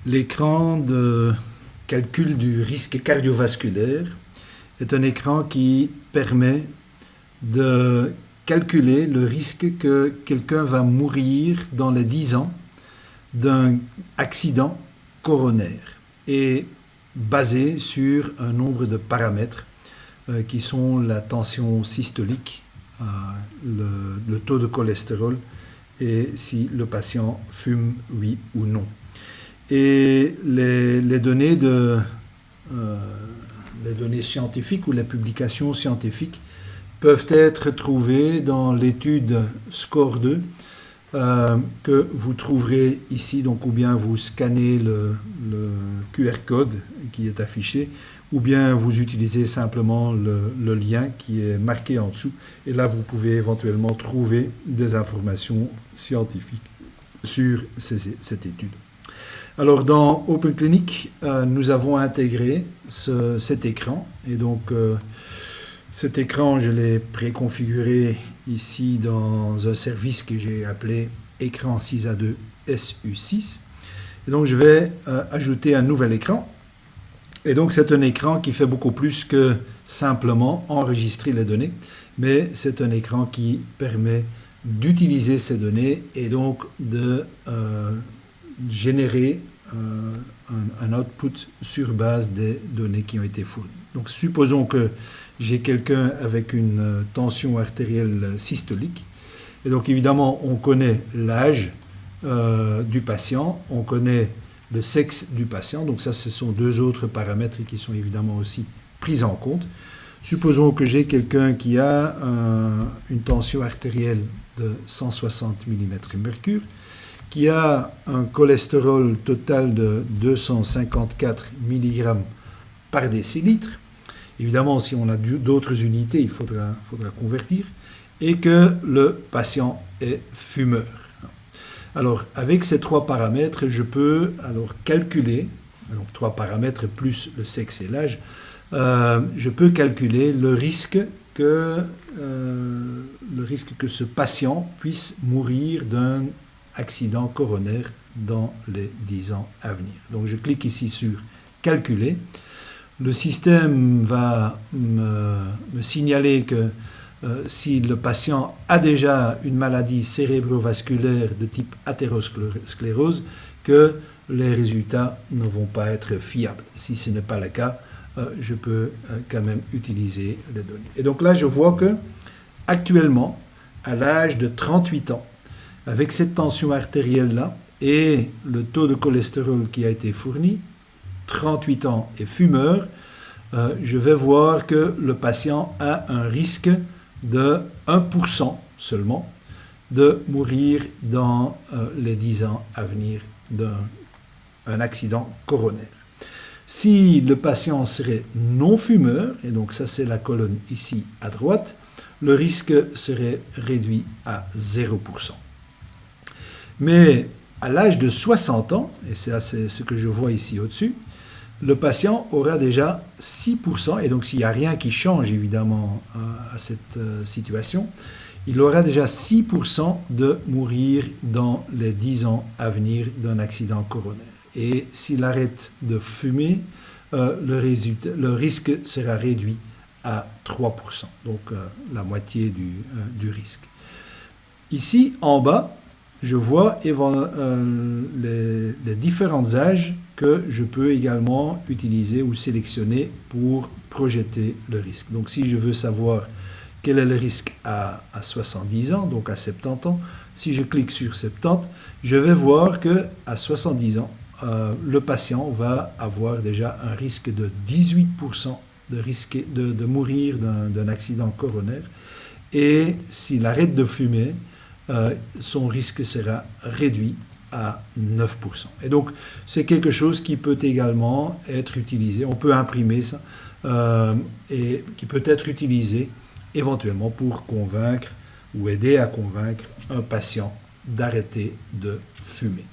L'écran de calcul du risque cardiovasculaire est un écran qui permet de calculer le risque que quelqu'un va mourir dans les 10 ans d'un accident coronaire et basé sur un nombre de paramètres qui sont la tension systolique, le taux de cholestérol et si le patient fume, oui ou non. Et les données scientifiques ou les publications scientifiques peuvent être trouvées dans l'étude SCORE2 que vous trouverez ici, donc ou bien vous scannez le QR code qui est affiché, ou bien vous utilisez simplement le lien qui est marqué en dessous, et là vous pouvez éventuellement trouver des informations scientifiques sur cette étude. Alors dans Open Clinic, nous avons intégré cet écran, et donc cet écran je l'ai préconfiguré ici dans un service que j'ai appelé écran 6A2 SU6, et donc je vais ajouter un nouvel écran, et donc c'est un écran qui fait beaucoup plus que simplement enregistrer les données, mais c'est un écran qui permet d'utiliser ces données et donc de générer un output sur base des données qui ont été fournies. Donc supposons que j'ai quelqu'un avec une tension artérielle systolique, et donc évidemment on connaît l'âge du patient, on connaît le sexe du patient, donc ça ce sont deux autres paramètres qui sont évidemment aussi pris en compte. Supposons que j'ai quelqu'un qui a une tension artérielle de 160 mmHg, qui a un cholestérol total de 254 mg par décilitre. Évidemment, si on a d'autres unités, il faudra convertir. Et que le patient est fumeur. Alors, avec ces trois paramètres, je peux alors calculer, donc trois paramètres plus le sexe et l'âge, je peux calculer le risque que ce patient puisse mourir d'un accident coronaire dans les 10 ans à venir. Donc je clique ici sur calculer. Le système va me signaler que si le patient a déjà une maladie cérébrovasculaire de type athérosclérose, que les résultats ne vont pas être fiables. Si ce n'est pas le cas, je peux quand même utiliser les données. Et donc là, je vois que actuellement, à l'âge de 38 ans, avec cette tension artérielle-là et le taux de cholestérol qui a été fourni, 38 ans et fumeur, je vais voir que le patient a un risque de 1% seulement de mourir dans les 10 ans à venir d'un accident coronaire. Si le patient serait non-fumeur, et donc ça c'est la colonne ici à droite, le risque serait réduit à 0%. Mais à l'âge de 60 ans, et c'est ce que je vois ici au-dessus, le patient aura déjà 6%, et donc s'il n'y a rien qui change évidemment à cette situation, il aura déjà 6% de mourir dans les 10 ans à venir d'un accident coronaire. Et s'il arrête de fumer, le risque sera réduit à 3%, donc la moitié du risque. Ici, en bas, je vois les différents âges que je peux également utiliser ou sélectionner pour projeter le risque. Donc si je veux savoir quel est le risque à 70 ans, donc à 70 ans, si je clique sur 70, je vais voir qu'à 70 ans, le patient va avoir déjà un risque de 18% de mourir d'un accident coronaire. Et s'il arrête de fumer, son risque sera réduit à 9%. Et donc, c'est quelque chose qui peut également être utilisé, on peut imprimer ça, et qui peut être utilisé éventuellement pour convaincre ou aider à convaincre un patient d'arrêter de fumer.